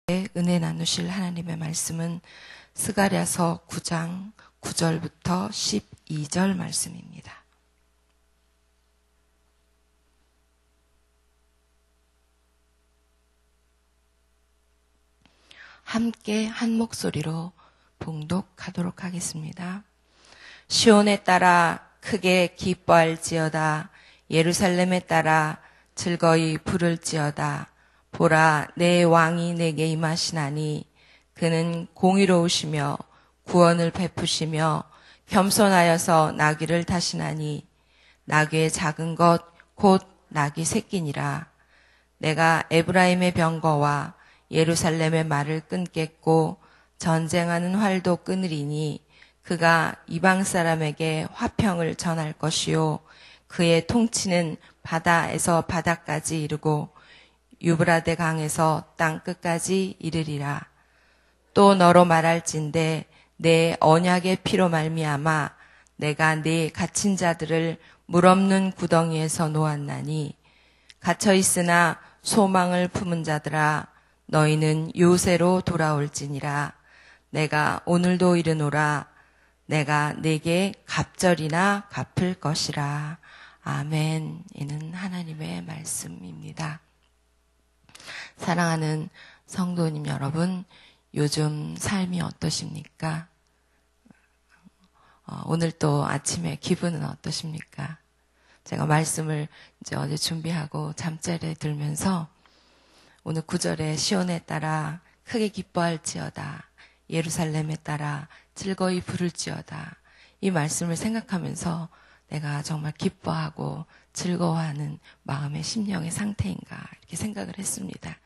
은혜 나누실 하나님의 말씀은 스가랴서 9장 9절부터 12절 말씀입니다. 함께 한 목소리로 봉독하도록 하겠습니다. 시온에 따라 크게 기뻐할지어다. 예루살렘에 따라 즐거이 부를지어다. 보라, 내 왕이 내게 임하시나니 그는 공의로우시며 구원을 베푸시며 겸손하여서 나귀를 타시나니 나귀의 작은 것 곧 나귀 새끼니라. 내가 에브라임의 병거와 예루살렘의 말을 끊겠고 전쟁하는 활도 끊으리니 그가 이방 사람에게 화평을 전할 것이요 그의 통치는 바다에서 바다까지 이르고 유브라데 강에서 땅 끝까지 이르리라. 또 너로 말할진대 내 언약의 피로 말미암아 내가 네 갇힌 자들을 물 없는 구덩이에서 놓았나니 갇혀 있으나 소망을 품은 자들아 너희는 요새로 돌아올지니라. 내가 오늘도 이르노라. 내가 네게 갑절이나 갚을 것이라. 아멘. 이는 하나님의 말씀입니다. 사랑하는 성도님 여러분, 요즘 삶이 어떠십니까? 오늘 또 아침에 기분은 어떠십니까? 제가 말씀을 이제 어제 준비하고 잠자리에 들면서 오늘 9절에 시온에 따라 크게 기뻐할지어다. 예루살렘에 따라 즐거이 부를지어다. 이 말씀을 생각하면서 내가 정말 기뻐하고 즐거워하는 마음의 심령의 상태인가 이렇게 생각을 했습니다.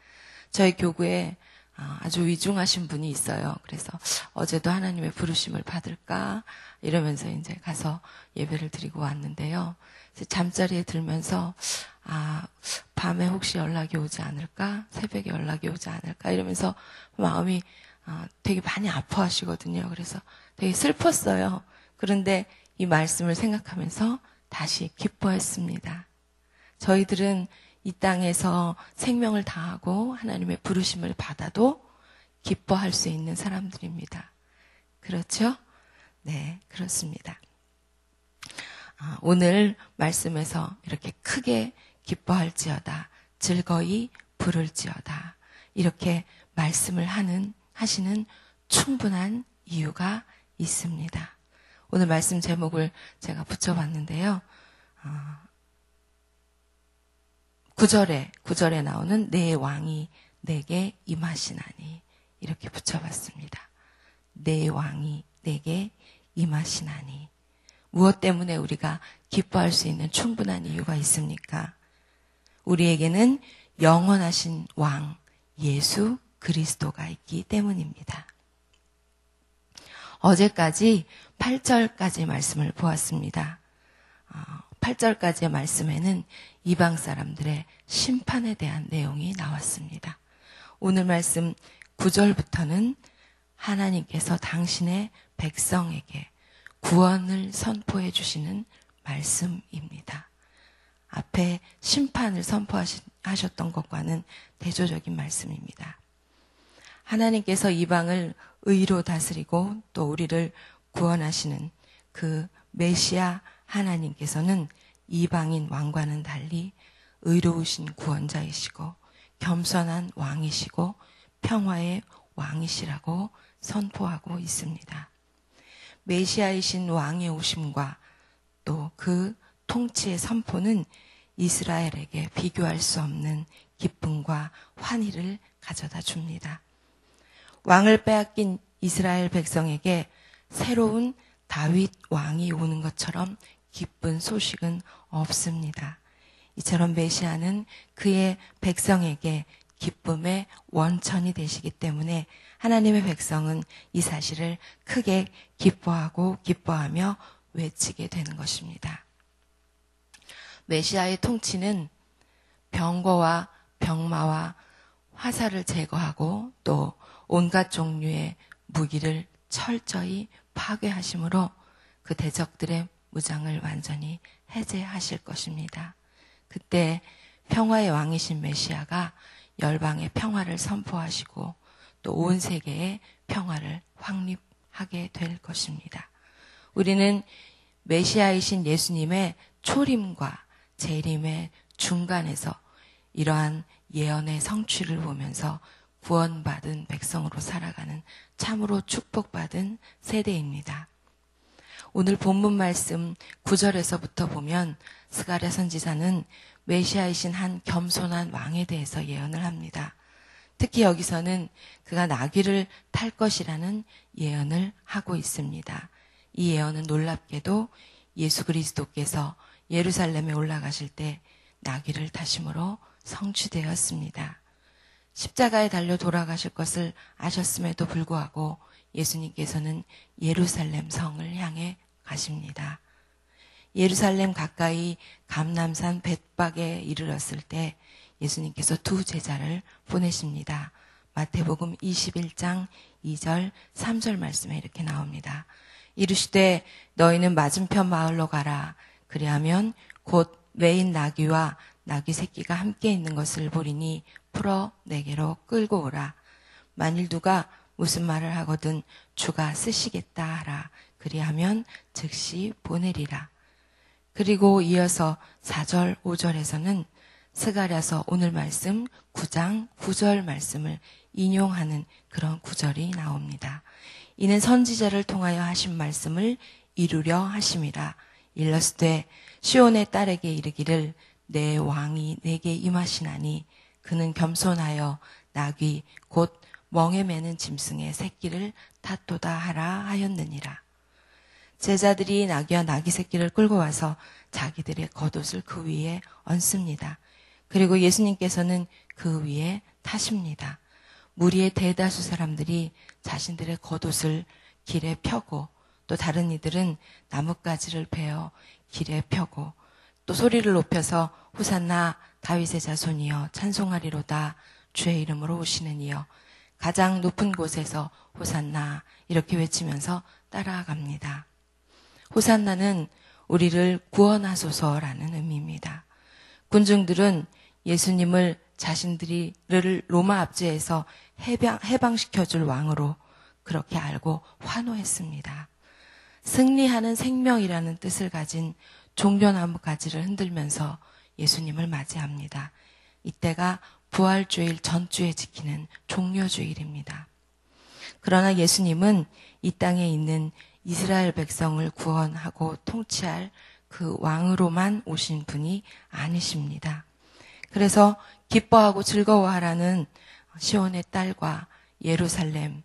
저희 교구에 아주 위중하신 분이 있어요. 그래서 어제도 하나님의 부르심을 받을까 이러면서 이제 가서 예배를 드리고 왔는데요. 잠자리에 들면서 밤에 혹시 연락이 오지 않을까? 새벽에 연락이 오지 않을까? 이러면서 마음이 되게 많이 아파하시거든요. 그래서 되게 슬펐어요. 그런데 이 말씀을 생각하면서 다시 기뻐했습니다. 저희들은 이 땅에서 생명을 다하고 하나님의 부르심을 받아도 기뻐할 수 있는 사람들입니다. 그렇죠? 네, 그렇습니다. 오늘 말씀에서 이렇게 크게 기뻐할지어다, 즐거이 부를지어다 이렇게 말씀을 하시는 충분한 이유가 있습니다. 오늘 말씀 제목을 제가 붙여봤는데요. 9절에 나오는 내 왕이 내게 임하시나니 이렇게 붙여봤습니다. 내 왕이 내게 임하시나니 무엇 때문에 우리가 기뻐할 수 있는 충분한 이유가 있습니까? 우리에게는 영원하신 왕 예수 그리스도가 있기 때문입니다. 어제까지 8절까지 말씀을 보았습니다. 8절까지의 말씀에는 이방 사람들의 심판에 대한 내용이 나왔습니다. 오늘 말씀 9절부터는 하나님께서 당신의 백성에게 구원을 선포해 주시는 말씀입니다. 앞에 심판을 선포하셨던 것과는 대조적인 말씀입니다. 하나님께서 이방을 의로 다스리고 또 우리를 구원하시는 그 메시아 하나님께서는 이방인 왕과는 달리 의로우신 구원자이시고 겸손한 왕이시고 평화의 왕이시라고 선포하고 있습니다. 메시아이신 왕의 오심과 또 그 통치의 선포는 이스라엘에게 비교할 수 없는 기쁨과 환희를 가져다 줍니다. 왕을 빼앗긴 이스라엘 백성에게 새로운 다윗 왕이 오는 것처럼 기쁜 소식은 없습니다. 이처럼 메시아는 그의 백성에게 기쁨의 원천이 되시기 때문에 하나님의 백성은 이 사실을 크게 기뻐하며 외치게 되는 것입니다. 메시아의 통치는 병거와 병마와 화살을 제거하고 또 온갖 종류의 무기를 철저히 파괴하심으로 그 대적들의 무장을 완전히 해제하실 것입니다. 그때 평화의 왕이신 메시아가 열방의 평화를 선포하시고 또 온 세계에 평화를 확립하게 될 것입니다. 우리는 메시아이신 예수님의 초림과 재림의 중간에서 이러한 예언의 성취를 보면서 구원받은 백성으로 살아가는 참으로 축복받은 세대입니다. 오늘 본문 말씀 9절에서부터 보면 스가랴 선지자는 메시아이신 한 겸손한 왕에 대해서 예언을 합니다. 특히 여기서는 그가 나귀를 탈 것이라는 예언을 하고 있습니다. 이 예언은 놀랍게도 예수 그리스도께서 예루살렘에 올라가실 때 나귀를 타심으로 성취되었습니다. 십자가에 달려 돌아가실 것을 아셨음에도 불구하고 예수님께서는 예루살렘 성을 향해 가십니다. 예루살렘 가까이 감람산 벳박에 이르렀을 때 예수님께서 두 제자를 보내십니다. 마태복음 21장 2절 3절 말씀에 이렇게 나옵니다. 이르시되 너희는 맞은편 마을로 가라. 그리하면 곧 매인 나귀와 나귀 새끼가 함께 있는 것을 보리니 풀어 내게로 끌고 오라. 만일 누가 무슨 말을 하거든 주가 쓰시겠다 하라. 그리하면 즉시 보내리라. 그리고 이어서 4절 5절에서는 스가랴서 오늘 말씀 9장 9절 말씀을 인용하는 그런 구절이 나옵니다. 이는 선지자를 통하여 하신 말씀을 이루려 하심이라. 일러스되 시온의 딸에게 이르기를 내 왕이 내게 임하시나니 그는 겸손하여 나귀 곧 멍에 매는 짐승의 새끼를 탔도다 하라 하였느니라. 제자들이 나귀와 나귀 새끼를 끌고 와서 자기들의 겉옷을 그 위에 얹습니다. 그리고 예수님께서는 그 위에 타십니다. 무리의 대다수 사람들이 자신들의 겉옷을 길에 펴고 또 다른 이들은 나뭇가지를 베어 길에 펴고 또 소리를 높여서 호산나 다윗의 자손이여 찬송하리로다 주의 이름으로 오시는 이여 가장 높은 곳에서 호산나 이렇게 외치면서 따라갑니다. 호산나는 우리를 구원하소서라는 의미입니다. 군중들은 예수님을 자신들을 로마 압제에서 해방시켜줄 왕으로 그렇게 알고 환호했습니다. 승리하는 생명이라는 뜻을 가진 종려나무 가지를 흔들면서 예수님을 맞이합니다. 이때가 부활주일 전주에 지키는 종려주일입니다. 그러나 예수님은 이 땅에 있는 이스라엘 백성을 구원하고 통치할 그 왕으로만 오신 분이 아니십니다. 그래서 기뻐하고 즐거워하라는 시온의 딸과 예루살렘은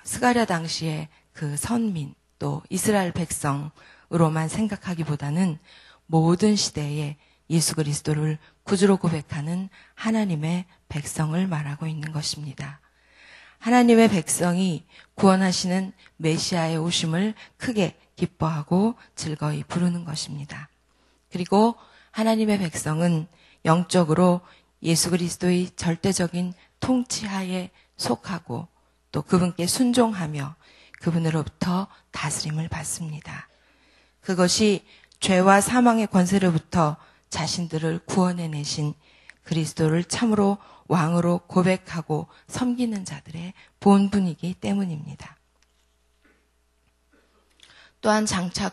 스가랴 당시에 그 선민 또 이스라엘 백성으로만 생각하기보다는 모든 시대에 예수 그리스도를 구주로 고백하는 하나님의 백성을 말하고 있는 것입니다. 하나님의 백성이 구원하시는 메시아의 오심을 크게 기뻐하고 즐거이 부르는 것입니다. 그리고 하나님의 백성은 영적으로 예수 그리스도의 절대적인 통치하에 속하고 또 그분께 순종하며 그분으로부터 다스림을 받습니다. 그것이 죄와 사망의 권세로부터 자신들을 구원해내신 그리스도를 참으로 왕으로 고백하고 섬기는 자들의 본분이기 때문입니다. 또한 장차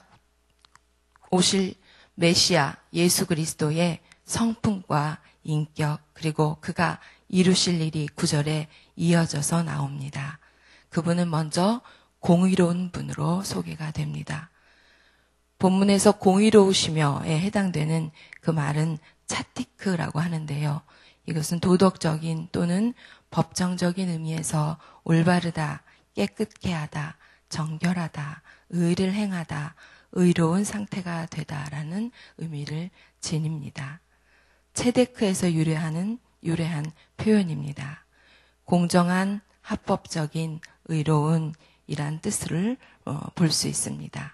오실 메시아 예수 그리스도의 성품과 인격 그리고 그가 이루실 일이 9절에 이어져서 나옵니다. 그분은 먼저 공의로운 분으로 소개가 됩니다. 본문에서 공의로우시며에 해당되는 그 말은 차티크라고 하는데요. 이것은 도덕적인 또는 법정적인 의미에서 올바르다, 깨끗게 하다, 정결하다, 의를 행하다, 의로운 상태가 되다라는 의미를 지닙니다. 체데크에서 유래한 표현입니다. 공정한, 합법적인, 의로운 이란 뜻을 볼 수 있습니다.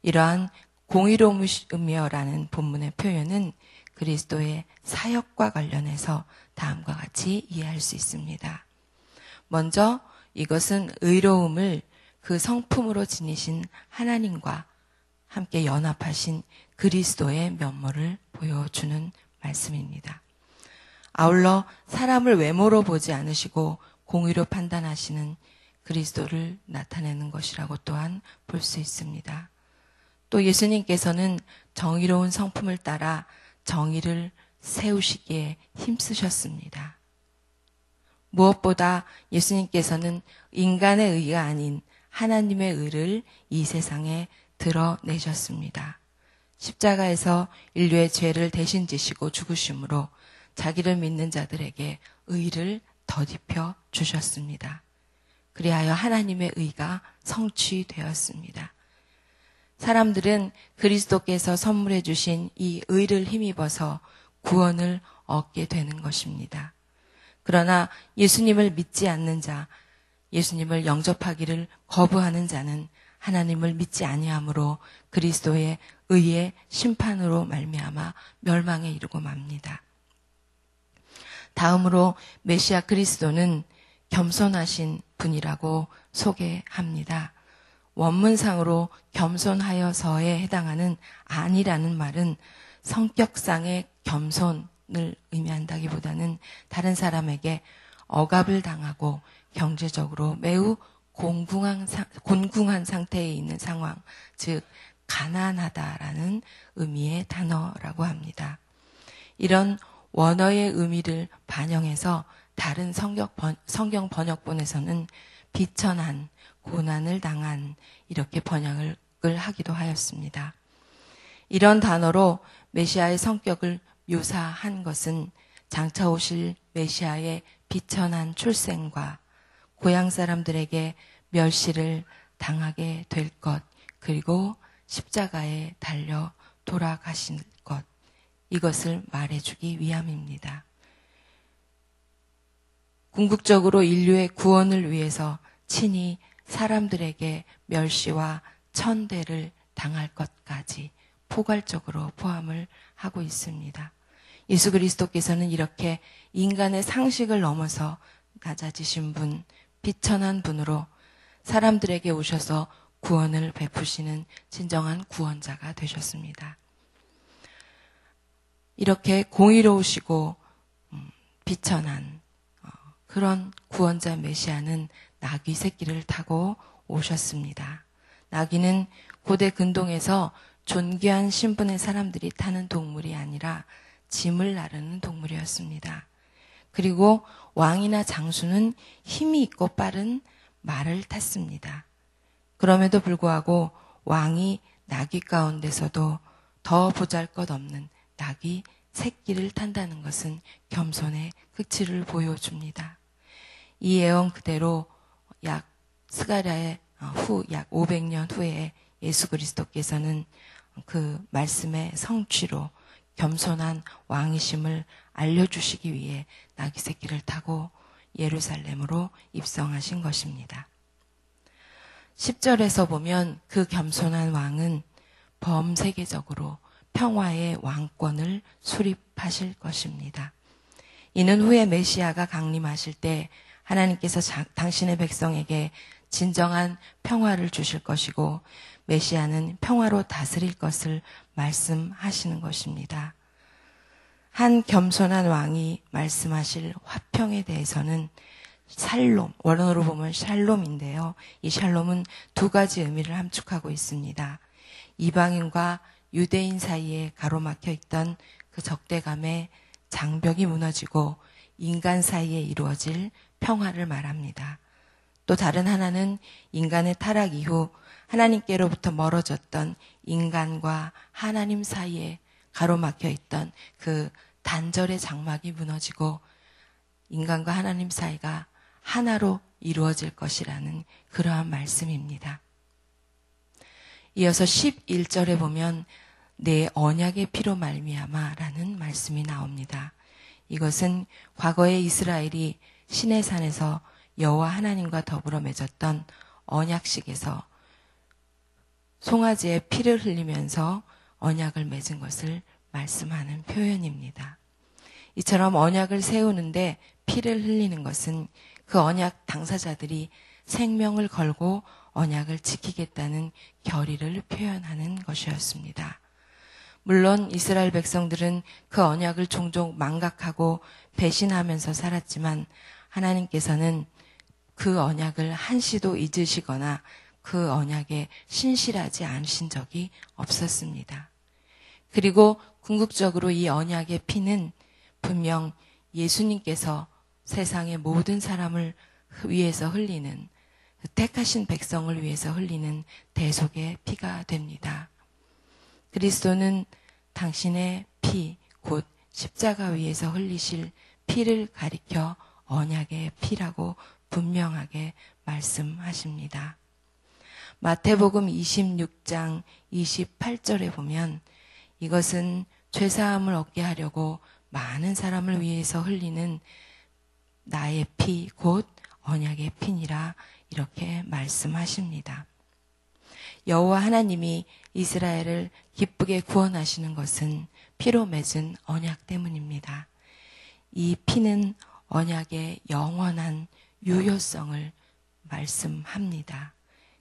이러한 공의로우며라는 본문의 표현은 그리스도의 사역과 관련해서 다음과 같이 이해할 수 있습니다. 먼저 이것은 의로움을 그 성품으로 지니신 하나님과 함께 연합하신 그리스도의 면모를 보여주는 말씀입니다. 아울러 사람을 외모로 보지 않으시고 공의로 판단하시는 그리스도를 나타내는 것이라고 또한 볼 수 있습니다. 또 예수님께서는 정의로운 성품을 따라 정의를 세우시기에 힘쓰셨습니다. 무엇보다 예수님께서는 인간의 의가 아닌 하나님의 의를 이 세상에 드러내셨습니다. 십자가에서 인류의 죄를 대신 지시고 죽으심으로 자기를 믿는 자들에게 의를 덧입혀 주셨습니다. 그리하여 하나님의 의가 성취되었습니다. 사람들은 그리스도께서 선물해 주신 이 의를 힘입어서 구원을 얻게 되는 것입니다. 그러나 예수님을 믿지 않는 자, 예수님을 영접하기를 거부하는 자는 하나님을 믿지 아니하므로 그리스도의 의의 심판으로 말미암아 멸망에 이르고 맙니다. 다음으로 메시아 그리스도는 겸손하신 분이라고 소개합니다. 원문상으로 겸손하여서에 해당하는 아니라는 말은 성격상의 겸손을 의미한다기보다는 다른 사람에게 억압을 당하고 경제적으로 매우 곤궁한 상태에 있는 상황, 즉 가난하다라는 의미의 단어라고 합니다. 이런 원어의 의미를 반영해서 다른 성경 번역본에서는 비천한, 고난을 당한 이렇게 번역을 하기도 하였습니다. 이런 단어로 메시아의 성격을 묘사한 것은 장차 오실 메시아의 비천한 출생과 고향 사람들에게 멸시를 당하게 될 것, 그리고 십자가에 달려 돌아가실 것, 이것을 말해주기 위함입니다. 궁극적으로 인류의 구원을 위해서 친히 사람들에게 멸시와 천대를 당할 것까지 포괄적으로 포함을 하고 있습니다. 예수 그리스도께서는 이렇게 인간의 상식을 넘어서 낮아지신 분, 비천한 분으로 사람들에게 오셔서 구원을 베푸시는 진정한 구원자가 되셨습니다. 이렇게 공의로우시고 비천한 그런 구원자 메시아는 나귀 새끼를 타고 오셨습니다. 나귀는 고대 근동에서 존귀한 신분의 사람들이 타는 동물이 아니라 짐을 나르는 동물이었습니다. 그리고 왕이나 장수는 힘이 있고 빠른 말을 탔습니다. 그럼에도 불구하고 왕이 나귀 가운데서도 더 보잘것없는 나귀 새끼를 탄다는 것은 겸손의 극치를 보여줍니다. 이 예언 그대로 스가랴의 후 약 500년 후에 예수 그리스도께서는 그 말씀의 성취로 겸손한 왕이심을 알려주시기 위해 나귀 새끼를 타고 예루살렘으로 입성하신 것입니다. 10절에서 보면 그 겸손한 왕은 범세계적으로 평화의 왕권을 수립하실 것입니다. 이는 후에 메시아가 강림하실 때 하나님께서 당신의 백성에게 진정한 평화를 주실 것이고 메시아는 평화로 다스릴 것을 말씀하시는 것입니다. 한 겸손한 왕이 말씀하실 화평에 대해서는 샬롬, 원어로 보면 샬롬인데요. 이 샬롬은 두 가지 의미를 함축하고 있습니다. 이방인과 유대인 사이에 가로막혀 있던 그 적대감의 장벽이 무너지고 인간 사이에 이루어질 평화를 말합니다. 또 다른 하나는 인간의 타락 이후 하나님께로부터 멀어졌던 인간과 하나님 사이에 가로막혀 있던 그 단절의 장막이 무너지고 인간과 하나님 사이가 하나로 이루어질 것이라는 그러한 말씀입니다. 이어서 11절에 보면 내 언약의 피로 말미암아라는 말씀이 나옵니다. 이것은 과거의 이스라엘이 시내산에서 여호와 하나님과 더불어 맺었던 언약식에서 송아지의 피를 흘리면서 언약을 맺은 것을 말씀하는 표현입니다. 이처럼 언약을 세우는데 피를 흘리는 것은 그 언약 당사자들이 생명을 걸고 언약을 지키겠다는 결의를 표현하는 것이었습니다. 물론 이스라엘 백성들은 그 언약을 종종 망각하고 배신하면서 살았지만 하나님께서는 그 언약을 한시도 잊으시거나 그 언약에 신실하지 않으신 적이 없었습니다. 그리고 궁극적으로 이 언약의 피는 분명 예수님께서 세상의 모든 사람을 위해서 흘리는, 택하신 백성을 위해서 흘리는 대속의 피가 됩니다. 그리스도는 당신의 피, 곧 십자가 위에서 흘리실 피를 가리켜 언약의 피라고 분명하게 말씀하십니다. 마태복음 26장 28절에 보면 이것은 죄사함을 얻게 하려고 많은 사람을 위해서 흘리는 나의 피, 곧 언약의 피니라 이렇게 말씀하십니다. 여호와 하나님이 이스라엘을 기쁘게 구원하시는 것은 피로 맺은 언약 때문입니다. 이 피는 언약의 영원한 유효성을 말씀합니다.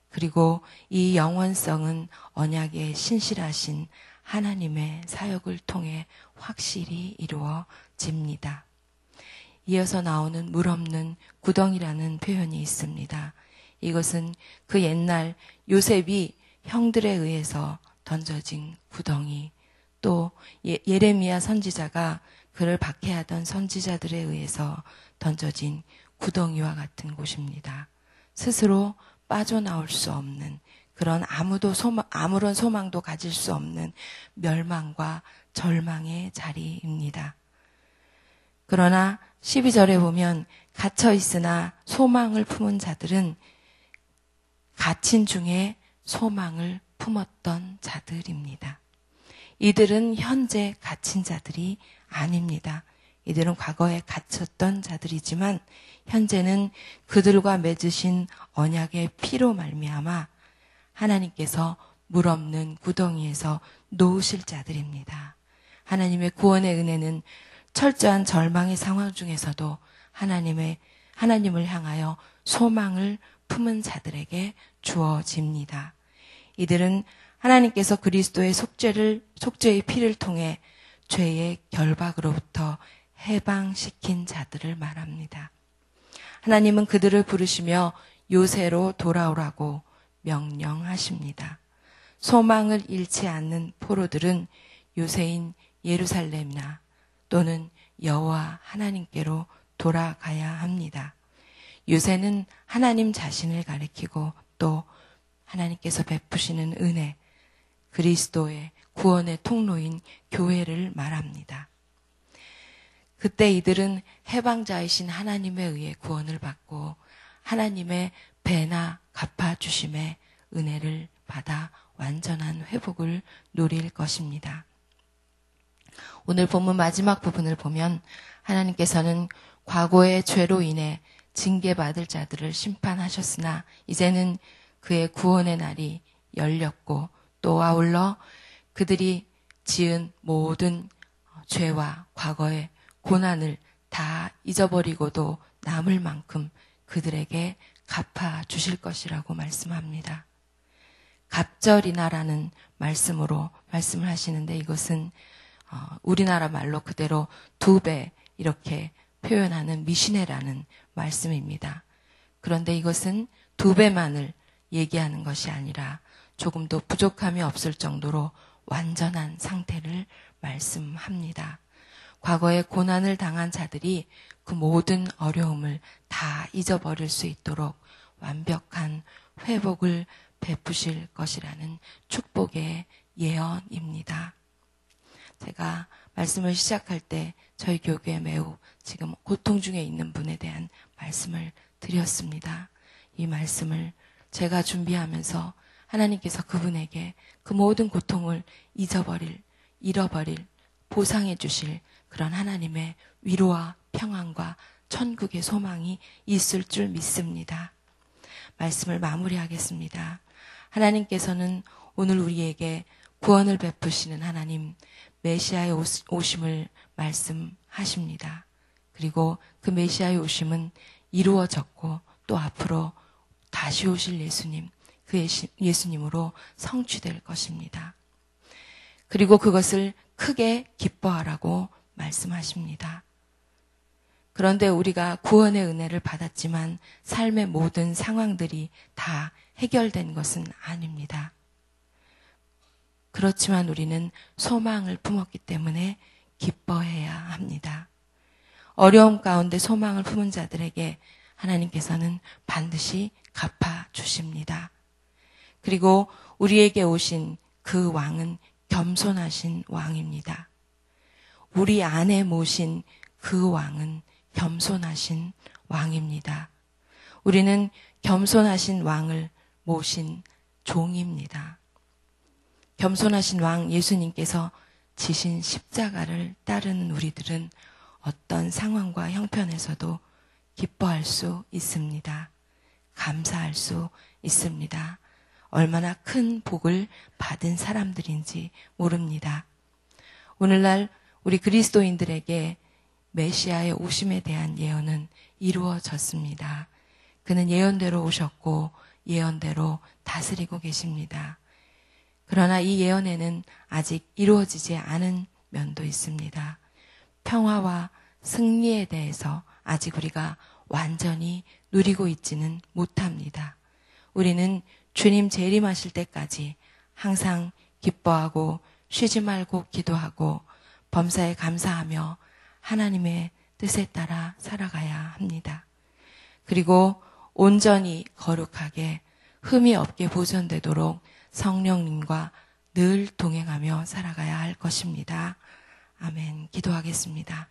그리고 이 영원성은 언약에 신실하신 하나님의 사역을 통해 확실히 이루어집니다. 이어서 나오는 물 없는 구덩이라는 표현이 있습니다. 이것은 그 옛날 요셉이 형들에 의해서 던져진 구덩이, 또 예레미야 선지자가 그를 박해하던 선지자들에 의해서 던져진 구덩이와 같은 곳입니다. 스스로 빠져나올 수 없는 그런 아무런 소망도 가질 수 없는 멸망과 절망의 자리입니다. 그러나 12절에 보면 갇혀 있으나 소망을 품은 자들은 갇힌 중에 소망을 품었던 자들입니다. 이들은 현재 갇힌 자들이 아닙니다. 이들은 과거에 갇혔던 자들이지만 현재는 그들과 맺으신 언약의 피로 말미암아 하나님께서 물 없는 구덩이에서 놓으실 자들입니다. 하나님의 구원의 은혜는 철저한 절망의 상황 중에서도 하나님을 향하여 소망을 품은 자들에게 주어집니다. 이들은 하나님께서 그리스도의 속죄의 피를 통해 죄의 결박으로부터 해방시킨 자들을 말합니다. 하나님은 그들을 부르시며 요새로 돌아오라고 명령하십니다. 소망을 잃지 않는 포로들은 요새인 예루살렘이나 또는 여호와 하나님께로 돌아가야 합니다. 요새는 하나님 자신을 가리키고 또 하나님께서 베푸시는 은혜, 그리스도의 구원의 통로인 교회를 말합니다. 그때 이들은 해방자이신 하나님에 의해 구원을 받고 하나님의 배나 갚아주심의 은혜를 받아 완전한 회복을 누릴 것입니다. 오늘 본문 마지막 부분을 보면 하나님께서는 과거의 죄로 인해 징계받을 자들을 심판하셨으나 이제는 그의 구원의 날이 열렸고 또 아울러 그들이 지은 모든 죄와 과거의 고난을 다 잊어버리고도 남을 만큼 그들에게 갚아주실 것이라고 말씀합니다. 갑절이나라는 말씀으로 말씀을 하시는데 이것은 우리나라 말로 그대로 2배 이렇게 표현하는 미시네라는 말씀입니다. 그런데 이것은 2배만을 얘기하는 것이 아니라 조금도 부족함이 없을 정도로 완전한 상태를 말씀합니다. 과거에 고난을 당한 자들이 그 모든 어려움을 다 잊어버릴 수 있도록 완벽한 회복을 베푸실 것이라는 축복의 예언입니다. 제가 말씀을 시작할 때 저희 교회에 매우 지금 고통 중에 있는 분에 대한 말씀을 드렸습니다. 이 말씀을 제가 준비하면서 하나님께서 그분에게 그 모든 고통을 잃어버릴, 보상해 주실 그런 하나님의 위로와 평안과 천국의 소망이 있을 줄 믿습니다. 말씀을 마무리하겠습니다. 하나님께서는 오늘 우리에게 구원을 베푸시는 하나님, 메시아의 오심을 말씀하십니다. 그리고 그 메시아의 오심은 이루어졌고 또 앞으로 다시 오실 예수님, 그 예수님으로 성취될 것입니다. 그리고 그것을 크게 기뻐하라고 말씀하십니다. 그런데 우리가 구원의 은혜를 받았지만 삶의 모든 상황들이 다 해결된 것은 아닙니다. 그렇지만 우리는 소망을 품었기 때문에 기뻐해야 합니다. 어려움 가운데 소망을 품은 자들에게 하나님께서는 반드시 갚아 주십니다. 그리고 우리에게 오신 그 왕은 겸손하신 왕입니다. 우리 안에 모신 그 왕은 겸손하신 왕입니다. 우리는 겸손하신 왕을 모신 종입니다. 겸손하신 왕 예수님께서 지신 십자가를 따르는 우리들은 어떤 상황과 형편에서도 기뻐할 수 있습니다. 감사할 수 있습니다. 얼마나 큰 복을 받은 사람들인지 모릅니다. 오늘날 우리 그리스도인들에게 메시아의 오심에 대한 예언은 이루어졌습니다. 그는 예언대로 오셨고 예언대로 다스리고 계십니다. 그러나 이 예언에는 아직 이루어지지 않은 면도 있습니다. 평화와 승리에 대해서 아직 우리가 완전히 누리고 있지는 못합니다. 우리는 주님 재림하실 때까지 항상 기뻐하고 쉬지 말고 기도하고 범사에 감사하며 하나님의 뜻에 따라 살아가야 합니다. 그리고 온전히 거룩하게 흠이 없게 보존되도록 성령님과 늘 동행하며 살아가야 할 것입니다. 아멘. 기도하겠습니다.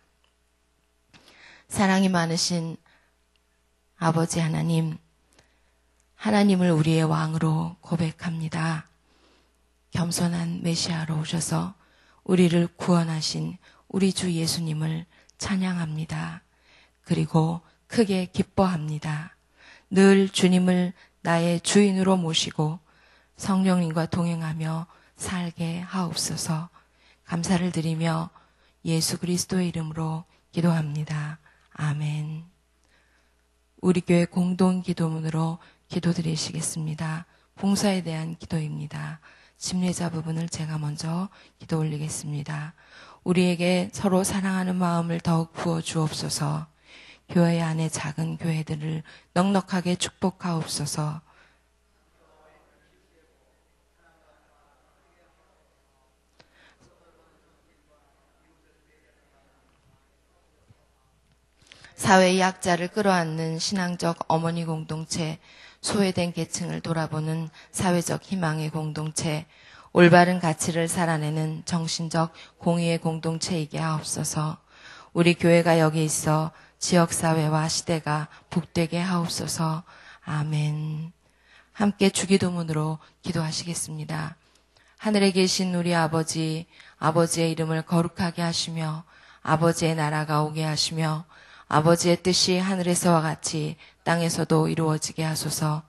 사랑이 많으신 아버지 하나님, 하나님을 우리의 왕으로 고백합니다. 겸손한 메시아로 오셔서 우리를 구원하신 우리 주 예수님을 찬양합니다. 그리고 크게 기뻐합니다. 늘 주님을 나의 주인으로 모시고 성령님과 동행하며 살게 하옵소서. 감사를 드리며 예수 그리스도의 이름으로 기도합니다. 아멘. 우리 교회 공동 기도문으로 기도드리시겠습니다. 봉사에 대한 기도입니다. 침례자 부분을 제가 먼저 기도 올리겠습니다. 우리에게 서로 사랑하는 마음을 더욱 부어 주옵소서. 교회 안에 작은 교회들을 넉넉하게 축복하옵소서. 사회의 약자를 끌어안는 신앙적 어머니 공동체, 소외된 계층을 돌아보는 사회적 희망의 공동체, 올바른 가치를 살아내는 정신적 공의의 공동체이게 하옵소서. 우리 교회가 여기 있어 지역사회와 시대가 복되게 하옵소서. 아멘. 함께 주기도문으로 기도하시겠습니다. 하늘에 계신 우리 아버지, 아버지의 이름을 거룩하게 하시며 아버지의 나라가 오게 하시며 아버지의 뜻이 하늘에서와 같이 땅에서도 이루어지게 하소서.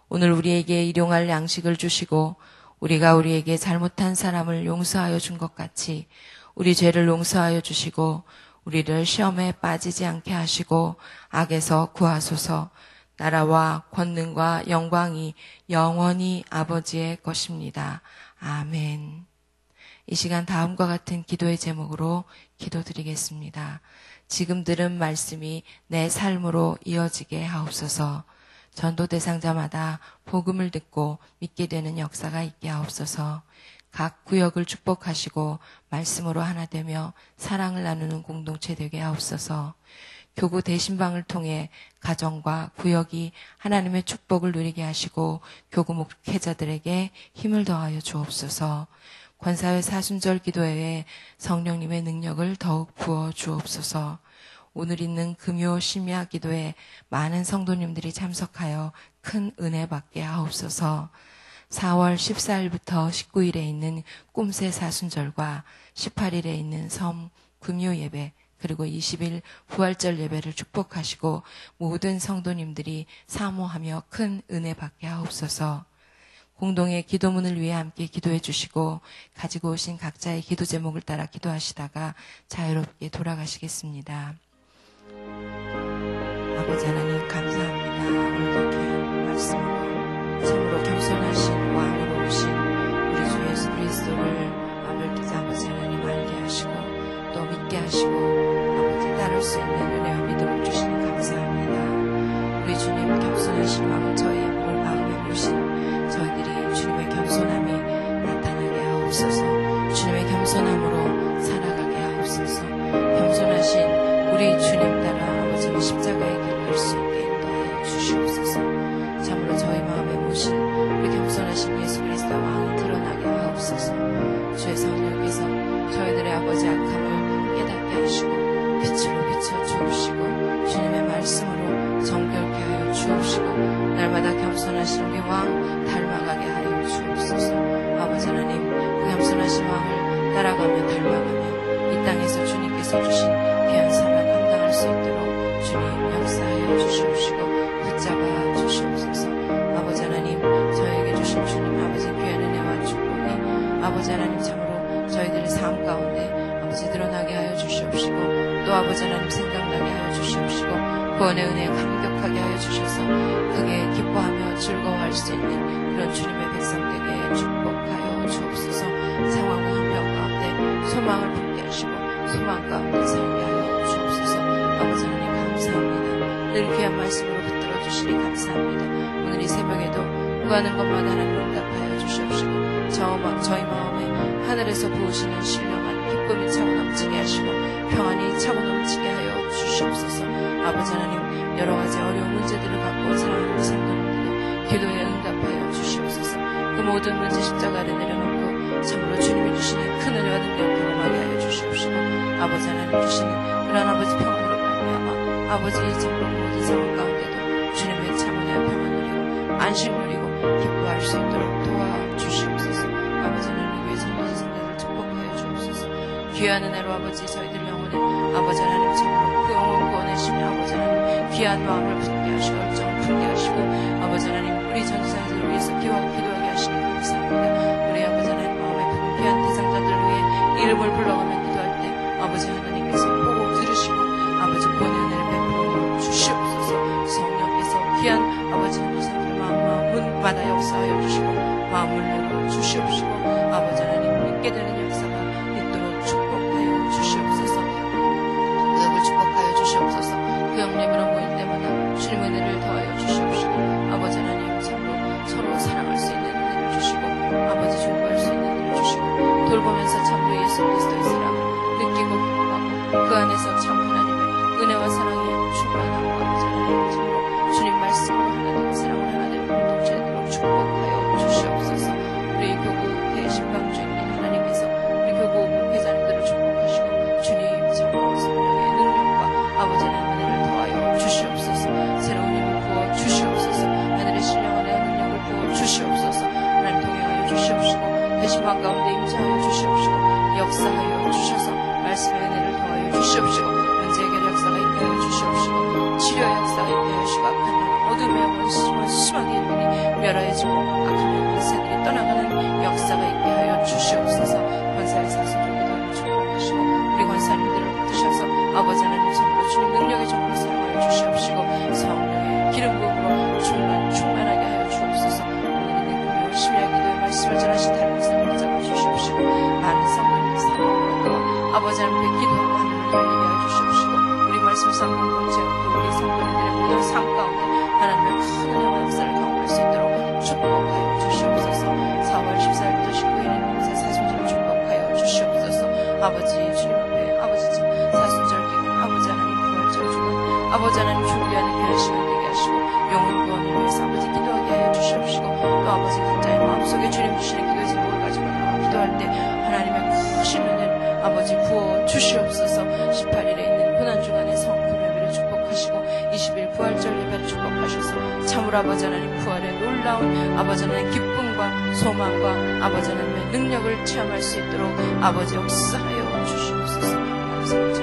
오늘 우리에게 일용할 양식을 주시고 우리가 우리에게 잘못한 사람을 용서하여 준 것 같이 우리 죄를 용서하여 주시고 우리를 시험에 빠지지 않게 하시고 악에서 구하소서. 나라와 권능과 영광이 영원히 아버지의 것입니다. 아멘. 이 시간 다음과 같은 기도의 제목으로 기도드리겠습니다. 지금 들은 말씀이 내 삶으로 이어지게 하옵소서. 전도 대상자마다 복음을 듣고 믿게 되는 역사가 있게 하옵소서. 각 구역을 축복하시고 말씀으로 하나 되며 사랑을 나누는 공동체 되게 하옵소서. 교구 대신방을 통해 가정과 구역이 하나님의 축복을 누리게 하시고 교구 목회자들에게 힘을 더하여 주옵소서. 권사회 사순절 기도회에 성령님의 능력을 더욱 부어 주옵소서. 오늘 있는 금요 심야 기도에 많은 성도님들이 참석하여 큰 은혜 받게 하옵소서. 4월 14일부터 19일에 있는 꿈새 사순절과 18일에 있는 섬 금요 예배 그리고 20일 부활절 예배를 축복하시고 모든 성도님들이 사모하며 큰 은혜 받게 하옵소서. 공동의 기도문을 위해 함께 기도해 주시고 가지고 오신 각자의 기도 제목을 따라 기도하시다가 자유롭게 돌아가시겠습니다. 아버지 하나님 감사합니다. 오늘도 귀한 말씀으로 참으로 겸손하신 왕으로 오신 우리 주 예수 그리스도를 아버지 하나님 알게 하시고 또 믿게 하시고 아버지 따를 수 있는 은혜와 믿음을 주님 겸손하신 왕 저희 마음에 모신 저희들이 주님의 겸손함이 나타나게 하옵소서. 주님의 겸손함으로 살아가게 하옵소서. 겸손하신 우리 주님 따라 아버지의 십자가의 길을 갈 수 있게 인도하여 주시옵소서. 참으로 저희 마음에 모신 우리 겸손하신 예수 그리스도 왕이 드러나게 하옵소서. 주의 성령께서 저희들의 아버지 악함을 깨닫게 하시고 빛으로 비춰 주옵시고 주님의 말씀으로 정결케 하여 주옵시고 날마다 겸손하신 우리 왕 닮아가게 하여 주옵소서. 아버지 하나님 그 겸손하신 왕을 따라가며 닮아가며 이 땅에서 주님께서 주신 귀한 사명 감당할 수 있도록 주님 역사하여 주시옵시고 붙잡아 주시옵소서. 아버지 하나님 저에게 주신 주님 아버지 귀한 은혜와 축복이 아버지 하나님 참으로 저희들의 삶 가운데 아버지 드러나게 하여 주시옵시고 또 아버지 하나님 생각나게 하여 주시옵시고 구원의 은혜에 감격하게 하여 주셔서 크게 기뻐하며 즐거워할 수 있는 그런 주님의 백성에게 축복하여 주옵소서. 상황과 환경 가운데 소망을 품게 하시고 소망 가운데 살게 하여 주옵소서. 아버지 하나님 감사합니다. 늘 귀한 말씀으로 붙들어 주시니 감사합니다. 오늘 이 새벽에도 구하는 것마다 하나님 응답하여 주시옵시고 저희 마음에 하늘에서 부으시는 신령한 기쁨이 차고 넘치게 하시고 평안이 차고 넘치게 하여 주시옵소서. 아버지 하나님 여러 가지 어려운 문제들을 갖고 사랑하는 성도님들의 기도에 응답하여 주시옵소서. 그 모든 문제 십자가를 내려놓고 참으로 주님이 주시는 큰 은혜와 능력을 경험하게 하여 주시옵시고 아버지 하나님 주시는 그런 아버지 평안으로 말미암아 아버지 참으로 모든 상황 가운데도 주님의 참 은혜와 평안 누리고 안식 누리고 기뻐할 수 있도록 도와주시옵소서. 아버지 하나님 위해 선거지 성도들 축복하여 주옵소서. 귀한 은혜로 아버지 저희들 영혼에 아버지 하나님 참으로 그 영혼 구원해 주시며 아버지 하나님 귀한 마음을 품게 하시고 열정을 품게 하시고 아버지 하나님 우리 전사들을 위해서 기도하게 하시니 감사합니다. 우리 아버지 하나님 마음에 품은 귀한 대상자들을 위해 이름을 불러가며 기도할 때 아버지 하나님께서 보고 들으시고 아버지 구원의 은혜를 베풀어 주시옵소서. 성령께서 귀한 아버지 하나님 마음마다 역사하여 주시고 마음을 열어 주시옵시고 아버지 하나님 믿게 되는 역사가 있도록 축복하여 주시옵소서. 구역을 축복하여 주시옵소서. 그 영림으로 모일 때마다 주님 은혜를 더하여 주시옵시고 아버지 하나님 참으로 서로 사랑할 수 있는 은혜를 주시고 아버지 존귀할 수 있는 은혜를 주시고 돌보면서 참으로 예수 그리스도의 사랑을 느끼고 경험하고 그 안에서 참 하나님의 은혜와 사랑에 충만하고 아버지 하나님 참으로 주님 말씀으로 하나 되고 사랑을 하나 되고 공동체로 축복하여 주시옵소서. 우리 교구 대신방 주인 하나님께서 우리 교구 목회자님들을 축복하시고 주님 참으로 성령의 능력과 아버지 하나님의 은혜를 더하여 주시옵소서. 새로운 힘을 부어 주시옵소서. 하늘의 신령한 능력을 부어 주시옵소서. 하나님 동행하여 주시옵시고 대신방 가운데 임재하여 주시옵시고 역사하여 주셔서 말씀의 은혜를 더하여 주시옵시고 문제 해결 역사가 있게 하여 주시옵시고 치료 역사가 있게 하시고 악한 어둠의 원수만 심하게 일들이 멸하여지고 악한 권세들이 떠나가는 역사가 있게 하여 주시옵소서. 권사의 사수를 기도하여 축복하시고 우리 권사님들을 붙드셔서 아버지 하나님 참으로 주님 능력의 정으로 사용하여 주시옵시고 성령의 기름 부음으로 충만하게 하여 주옵소서. 오늘 열심히 기도의 말씀을 전하신 다른 사람을 잡아 주시옵시고 많은 성도님의 사랑으로 아버지 하나님께 기도하고 하늘을 열리게 하여 주시옵시고 우리 말씀 쌓는 공동체 또 우리 성도님들의 모든 삶 가운데 하나님의 큰 은혜와 역사를 경험할 수 있도록 축복하여 주시옵소서. 4월 14일부터 19일에는 모세 사순절을 축복하여 주시옵소서. 아버지 주님 앞에 아버지 사순절 기간 아버지 하나님 부활절 주간 아버지 하나님 준비하는 귀한 시간 되게 하시고 영혼 구원을 위해서 아버지 기도하게 하여 주시옵시고 또 아버지 각자의 마음속에 주님 주시는 기도의 제목을 가지고 나와 기도할 때 하나님의 크신 은혜를 아버지 부어 주시옵소서. 18일에 있는 고난주간의 성금요일을 축복하시고 20일 부활절 예배를 축복하셔서 참으로 아버지 하나님 부활의 놀라운 아버지 하나님 기쁨과 소망과 아버지 하나님의 능력을 체험할 수 있도록 아버지 역사하여 주시옵소서.